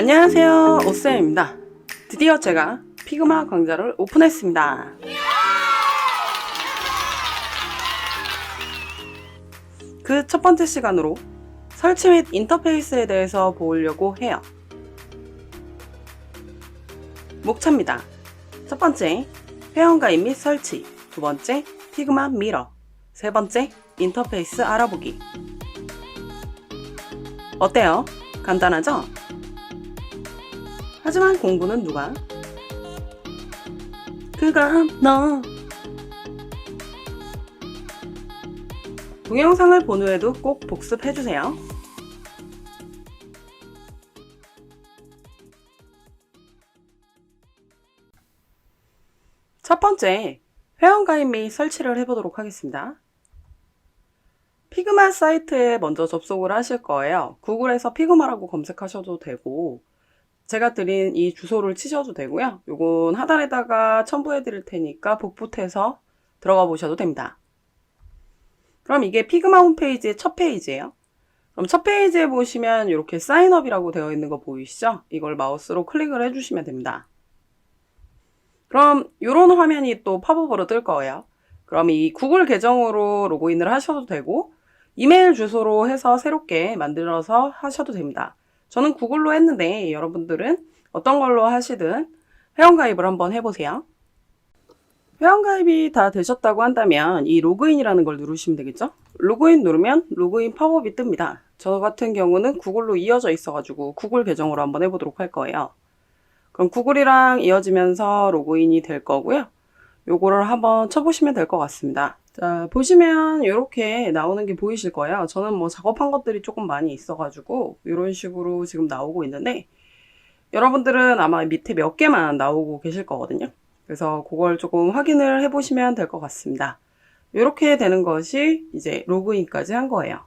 안녕하세요, 오쌤입니다. 드디어 제가 피그마 강좌를 오픈했습니다. 그 첫 번째 시간으로 설치 및 인터페이스에 대해서 보려고 해요. 목차입니다. 첫 번째, 회원가입 및 설치. 두 번째, 피그마 미러. 세 번째, 인터페이스 알아보기. 어때요? 간단하죠? 하지만 공부는 누가? 그건 너. 동영상을 본 후에도 꼭 복습해주세요. 첫 번째, 회원가입 및 설치를 해보도록 하겠습니다. 피그마 사이트에 먼저 접속을 하실 거예요. 구글에서 피그마라고 검색하셔도 되고 제가 드린 이 주소를 치셔도 되고요. 요건 하단에다가 첨부해 드릴 테니까 복붙해서 들어가 보셔도 됩니다. 그럼 이게 피그마 홈페이지의 첫 페이지예요. 그럼 첫 페이지에 보시면 이렇게 사인업이라고 되어 있는 거 보이시죠? 이걸 마우스로 클릭을 해주시면 됩니다. 그럼 이런 화면이 또 팝업으로 뜰 거예요. 그럼 이 구글 계정으로 로그인을 하셔도 되고 이메일 주소로 해서 새롭게 만들어서 하셔도 됩니다. 저는 구글로 했는데 여러분들은 어떤 걸로 하시든 회원가입을 한번 해보세요. 회원가입이 다 되셨다고 한다면 이 로그인이라는 걸 누르시면 되겠죠? 로그인 누르면 로그인 팝업이 뜹니다. 저 같은 경우는 구글로 이어져 있어가지고 구글 계정으로 한번 해보도록 할 거예요. 그럼 구글이랑 이어지면서 로그인이 될 거고요. 요거를 한번 쳐보시면 될 것 같습니다. 자, 보시면 이렇게 나오는 게 보이실 거예요. 저는 뭐 작업한 것들이 조금 많이 있어가지고 이런 식으로 지금 나오고 있는데 여러분들은 아마 밑에 몇 개만 나오고 계실 거거든요. 그래서 그걸 조금 확인을 해보시면 될 것 같습니다. 이렇게 되는 것이 이제 로그인까지 한 거예요.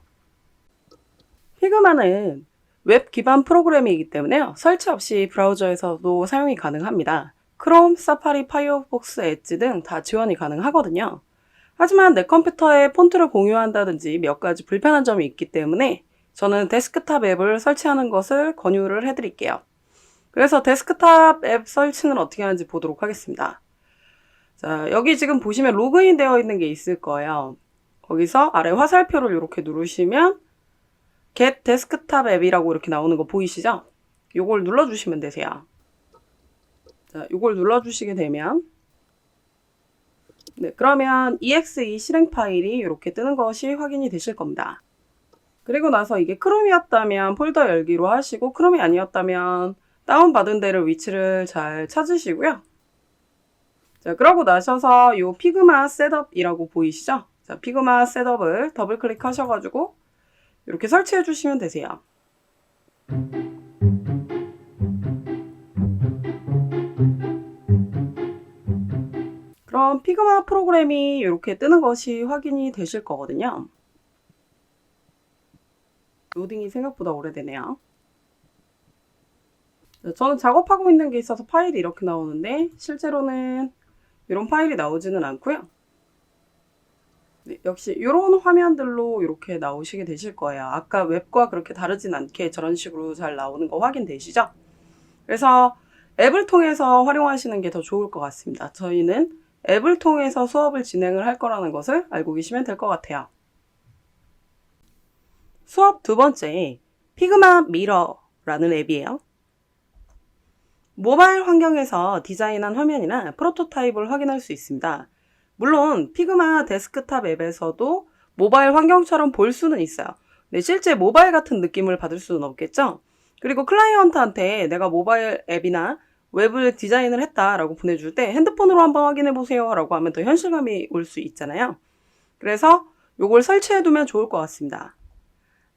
피그마는 웹 기반 프로그램이기 때문에요. 설치 없이 브라우저에서도 사용이 가능합니다. 크롬, 사파리, 파이어폭스, 엣지 등 다 지원이 가능하거든요. 하지만 내 컴퓨터에 폰트를 공유한다든지 몇 가지 불편한 점이 있기 때문에 저는 데스크탑 앱을 설치하는 것을 권유를 해드릴게요. 그래서 데스크탑 앱 설치는 어떻게 하는지 보도록 하겠습니다. 자, 여기 지금 보시면 로그인 되어 있는 게 있을 거예요. 거기서 아래 화살표를 이렇게 누르시면 Get 데스크탑 앱이라고 이렇게 나오는 거 보이시죠? 요걸 눌러주시면 되세요. 자, 요걸 눌러주시게 되면 네, 그러면 exe 실행 파일이 이렇게 뜨는 것이 확인이 되실 겁니다. 그리고 나서 이게 크롬이었다면 폴더 열기로 하시고 크롬이 아니었다면 다운받은 데를 위치를 잘 찾으시고요. 자, 그러고 나셔서 요 피그마 셋업이라고 보이시죠? 자, 피그마 셋업을 더블 클릭하셔가지고 이렇게 설치해 주시면 되세요. 그럼 피그마 프로그램이 이렇게 뜨는 것이 확인이 되실 거거든요. 로딩이 생각보다 오래되네요. 저는 작업하고 있는 게 있어서 파일이 이렇게 나오는데 실제로는 이런 파일이 나오지는 않고요. 네, 역시 이런 화면들로 이렇게 나오시게 되실 거예요. 아까 웹과 그렇게 다르진 않게 저런 식으로 잘 나오는 거 확인되시죠? 그래서 앱을 통해서 활용하시는 게 더 좋을 것 같습니다. 저희는 앱을 통해서 수업을 진행을 할 거라는 것을 알고 계시면 될 것 같아요. 수업 두 번째, 피그마 미러라는 앱이에요. 모바일 환경에서 디자인한 화면이나 프로토타입을 확인할 수 있습니다. 물론 피그마 데스크탑 앱에서도 모바일 환경처럼 볼 수는 있어요. 근데 실제 모바일 같은 느낌을 받을 수는 없겠죠? 그리고 클라이언트한테 내가 모바일 앱이나 웹을 디자인을 했다라고 보내줄 때 핸드폰으로 한번 확인해 보세요 라고 하면 더 현실감이 올 수 있잖아요. 그래서 요걸 설치해 두면 좋을 것 같습니다.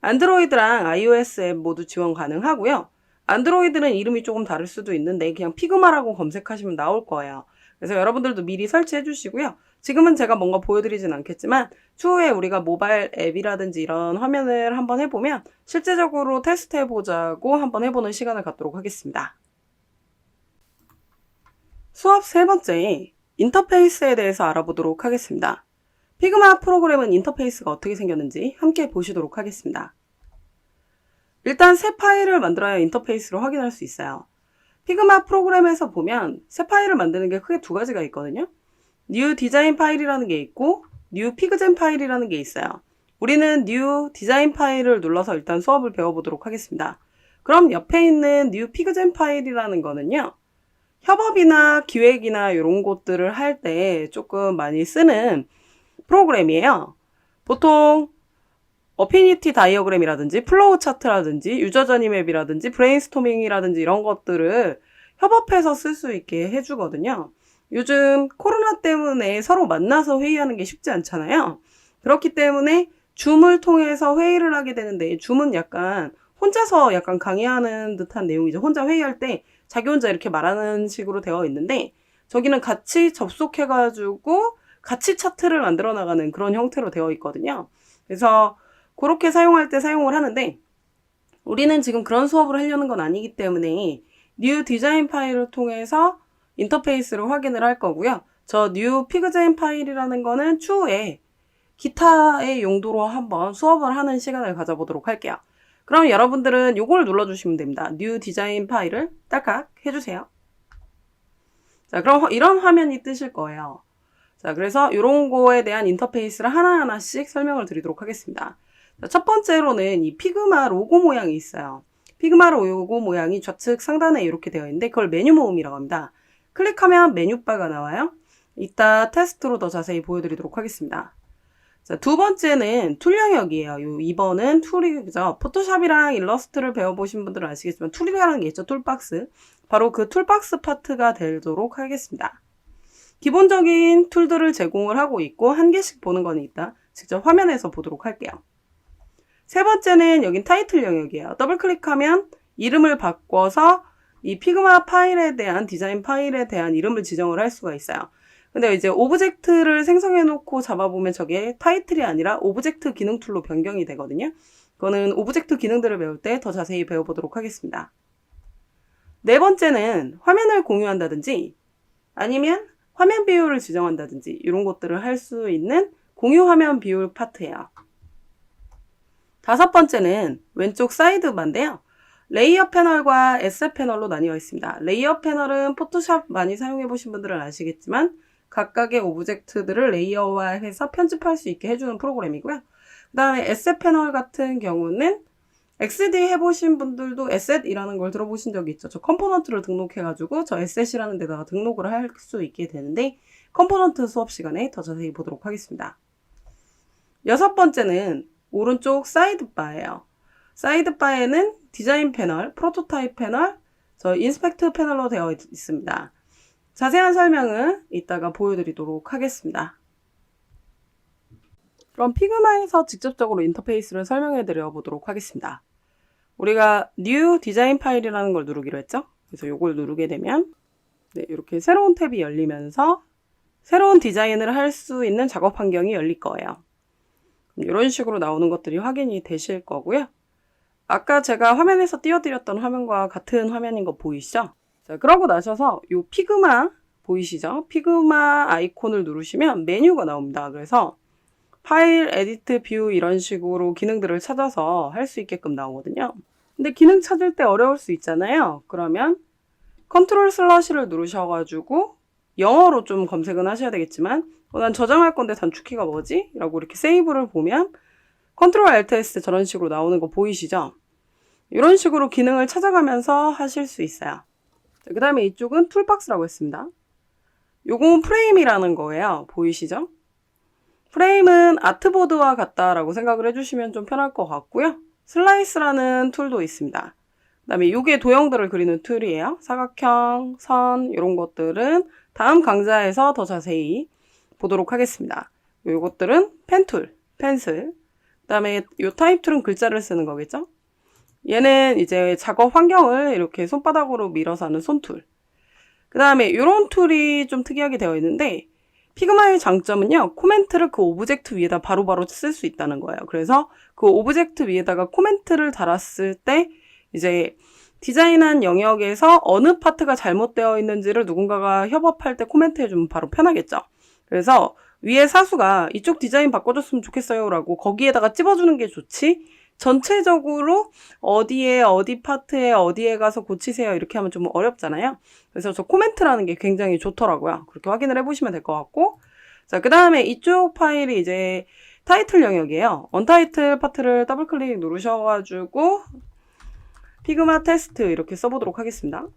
안드로이드랑 iOS 앱 모두 지원 가능하고요. 안드로이드는 이름이 조금 다를 수도 있는데 그냥 피그마라고 검색하시면 나올 거예요. 그래서 여러분들도 미리 설치해 주시고요. 지금은 제가 뭔가 보여드리진 않겠지만 추후에 우리가 모바일 앱이라든지 이런 화면을 한번 해보면 실제적으로 테스트 해보자고 한번 해보는 시간을 갖도록 하겠습니다. 수업 세 번째, 인터페이스에 대해서 알아보도록 하겠습니다. 피그마 프로그램은 인터페이스가 어떻게 생겼는지 함께 보시도록 하겠습니다. 일단 새 파일을 만들어야 인터페이스로 확인할 수 있어요. 피그마 프로그램에서 보면 새 파일을 만드는 게 크게 두 가지가 있거든요. new 디자인 파일이라는 게 있고 new 피그젠 파일이라는 게 있어요. 우리는 new 디자인 파일을 눌러서 일단 수업을 배워보도록 하겠습니다. 그럼 옆에 있는 new 피그젠 파일이라는 거는요. 협업이나 기획이나 이런 것들을 할 때 조금 많이 쓰는 프로그램이에요. 보통 어피니티 다이어그램이라든지 플로우 차트라든지 유저 저니 맵이라든지 브레인스토밍이라든지 이런 것들을 협업해서 쓸 수 있게 해주거든요. 요즘 코로나 때문에 서로 만나서 회의하는 게 쉽지 않잖아요. 그렇기 때문에 줌을 통해서 회의를 하게 되는데 줌은 약간 혼자서 약간 강의하는 듯한 내용이죠. 혼자 회의할 때 자기 혼자 이렇게 말하는 식으로 되어 있는데 저기는 같이 접속해가지고 같이 차트를 만들어 나가는 그런 형태로 되어 있거든요. 그래서 그렇게 사용할 때 사용을 하는데 우리는 지금 그런 수업을 하려는 건 아니기 때문에 new 디자인 파일을 통해서 인터페이스를 확인을 할 거고요. 저 new 피그젠 파일이라는 거는 추후에 기타의 용도로 한번 수업을 하는 시간을 가져보도록 할게요. 그럼 여러분들은 요걸 눌러주시면 됩니다. new 디자인 파일을 딸깍 해주세요. 자, 그럼 이런 화면이 뜨실 거예요. 자, 그래서 이런 거에 대한 인터페이스를 하나하나씩 설명을 드리도록 하겠습니다. 자, 첫 번째로는 이 피그마 로고 모양이 있어요. 피그마 로고 모양이 좌측 상단에 이렇게 되어 있는데 그걸 메뉴 모음이라고 합니다. 클릭하면 메뉴바가 나와요. 이따 테스트로 더 자세히 보여드리도록 하겠습니다. 자, 두 번째는 툴 영역이에요. 2번은 툴이죠. 포토샵이랑 일러스트를 배워보신 분들은 아시겠지만 툴이라는 게 있죠. 툴박스. 바로 그 툴박스 파트가 되도록 하겠습니다. 기본적인 툴들을 제공을 하고 있고 한 개씩 보는 건 이따 직접 화면에서 보도록 할게요. 세 번째는 여긴 타이틀 영역이에요. 더블 클릭하면 이름을 바꿔서 이 피그마 파일에 대한 디자인 파일에 대한 이름을 지정을 할 수가 있어요. 근데 이제 오브젝트를 생성해 놓고 잡아보면 저게 타이틀이 아니라 오브젝트 기능 툴로 변경이 되거든요. 그거는 오브젝트 기능들을 배울 때 더 자세히 배워보도록 하겠습니다. 네 번째는 화면을 공유한다든지 아니면 화면 비율을 지정한다든지 이런 것들을 할 수 있는 공유 화면 비율 파트예요. 다섯 번째는 왼쪽 사이드바인데요. 레이어 패널과 에셋 패널로 나뉘어 있습니다. 레이어 패널은 포토샵 많이 사용해 보신 분들은 아시겠지만 각각의 오브젝트들을 레이어화해서 편집할 수 있게 해주는 프로그램이고요. 그 다음에 에셋 패널 같은 경우는 XD 해보신 분들도 에셋이라는 걸 들어보신 적이 있죠. 저 컴포넌트를 등록해가지고 저 에셋이라는 데다가 등록을 할 수 있게 되는데 컴포넌트 수업 시간에 더 자세히 보도록 하겠습니다. 여섯 번째는 오른쪽 사이드바예요. 사이드바에는 디자인 패널, 프로토타입 패널, 저 인스펙트 패널로 되어 있습니다. 자세한 설명은 이따가 보여드리도록 하겠습니다. 그럼 피그마에서 직접적으로 인터페이스를 설명해 드려 보도록 하겠습니다. 우리가 new 디자인 파일이라는 걸 누르기로 했죠? 그래서 이걸 누르게 되면 네, 이렇게 새로운 탭이 열리면서 새로운 디자인을 할 수 있는 작업 환경이 열릴 거예요. 이런 식으로 나오는 것들이 확인이 되실 거고요. 아까 제가 화면에서 띄워드렸던 화면과 같은 화면인 거 보이시죠? 자, 그러고 나셔서 이 피그마 보이시죠? 피그마 아이콘을 누르시면 메뉴가 나옵니다. 그래서 파일, 에디트, 뷰 이런 식으로 기능들을 찾아서 할 수 있게끔 나오거든요. 근데 기능 찾을 때 어려울 수 있잖아요. 그러면 컨트롤 슬러시를 누르셔가지고 영어로 좀 검색은 하셔야 되겠지만 난 저장할 건데 단축키가 뭐지? 라고 이렇게 세이브를 보면 컨트롤 Alt S 저런 식으로 나오는 거 보이시죠? 이런 식으로 기능을 찾아가면서 하실 수 있어요. 그 다음에 이쪽은 툴박스라고 했습니다. 요건 프레임이라는 거예요. 보이시죠? 프레임은 아트보드와 같다라고 생각을 해주시면 좀 편할 것 같고요. 슬라이스라는 툴도 있습니다. 그 다음에 이게 도형들을 그리는 툴이에요. 사각형, 선 이런 것들은 다음 강좌에서 더 자세히 보도록 하겠습니다. 요것들은 펜툴, 펜슬. 그 다음에 요 타입 툴은 글자를 쓰는 거겠죠? 얘는 이제 작업 환경을 이렇게 손바닥으로 밀어서 하는 손툴. 그 다음에 이런 툴이 좀 특이하게 되어 있는데 피그마의 장점은요. 코멘트를 그 오브젝트 위에다 바로바로 쓸 수 있다는 거예요. 그래서 그 오브젝트 위에다가 코멘트를 달았을 때 이제 디자인한 영역에서 어느 파트가 잘못되어 있는지를 누군가가 협업할 때 코멘트 해주면 바로 편하겠죠. 그래서 위에 사수가 이쪽 디자인 바꿔줬으면 좋겠어요 라고 거기에다가 찝어주는 게 좋지 전체적으로 어디에 어디 파트에 어디에 가서 고치세요 이렇게 하면 좀 어렵잖아요. 그래서 저 코멘트라는 게 굉장히 좋더라고요. 그렇게 확인을 해보시면 될 것 같고, 자, 그 다음에 이쪽 파일이 이제 타이틀 영역이에요. 언타이틀 파트를 더블 클릭 누르셔가지고 피그마 테스트 이렇게 써보도록 하겠습니다.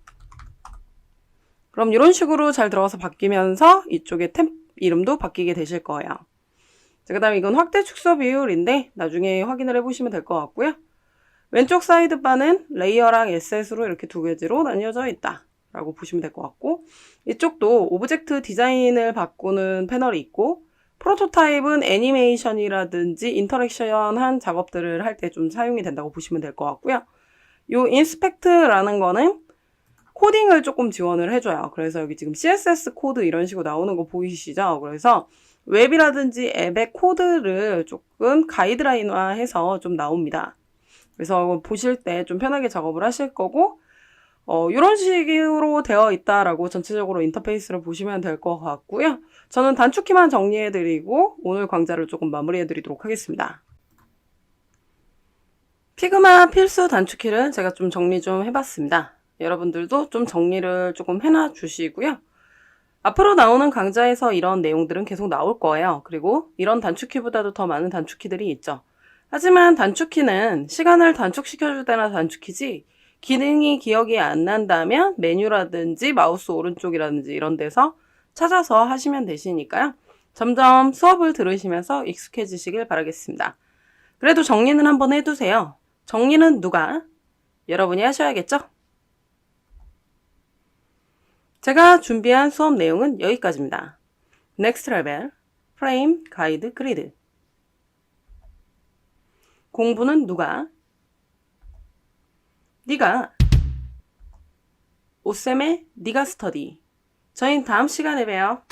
그럼 이런 식으로 잘 들어가서 바뀌면서 이쪽에 템 이름도 바뀌게 되실 거예요. 자, 그 다음에 이건 확대 축소 비율인데 나중에 확인을 해보시면 될 것 같고요. 왼쪽 사이드바는 레이어랑 에셋으로 이렇게 두 가지로 나뉘어져 있다 라고 보시면 될 것 같고, 이쪽도 오브젝트 디자인을 바꾸는 패널이 있고, 프로토타입은 애니메이션이라든지 인터랙션한 작업들을 할 때 좀 사용이 된다고 보시면 될 것 같고요. 요 인스펙트라는 거는 코딩을 조금 지원을 해줘요. 그래서 여기 지금 CSS 코드 이런 식으로 나오는 거 보이시죠? 그래서 웹이라든지 앱의 코드를 조금 가이드라인화해서 좀 나옵니다. 그래서 보실 때 좀 편하게 작업을 하실 거고, 이런 식으로 되어 있다라고 전체적으로 인터페이스를 보시면 될 것 같고요. 저는 단축키만 정리해드리고 오늘 강좌를 조금 마무리해드리도록 하겠습니다. 피그마 필수 단축키를 제가 좀 정리 좀 해봤습니다. 여러분들도 좀 정리를 조금 해놔 주시고요. 앞으로 나오는 강좌에서 이런 내용들은 계속 나올 거예요. 그리고 이런 단축키보다도 더 많은 단축키들이 있죠. 하지만 단축키는 시간을 단축시켜줄 때나 단축키지, 기능이 기억이 안 난다면 메뉴라든지 마우스 오른쪽이라든지 이런 데서 찾아서 하시면 되시니까요. 점점 수업을 들으시면서 익숙해지시길 바라겠습니다. 그래도 정리는 한번 해두세요. 정리는 누가? 여러분이 하셔야겠죠? 제가 준비한 수업 내용은 여기까지입니다. 넥스트 레벨, 프레임, 가이드, 그리드. 공부는 누가? 네가. 오쌤의 네가 스터디. 저희는 다음 시간에 봬요.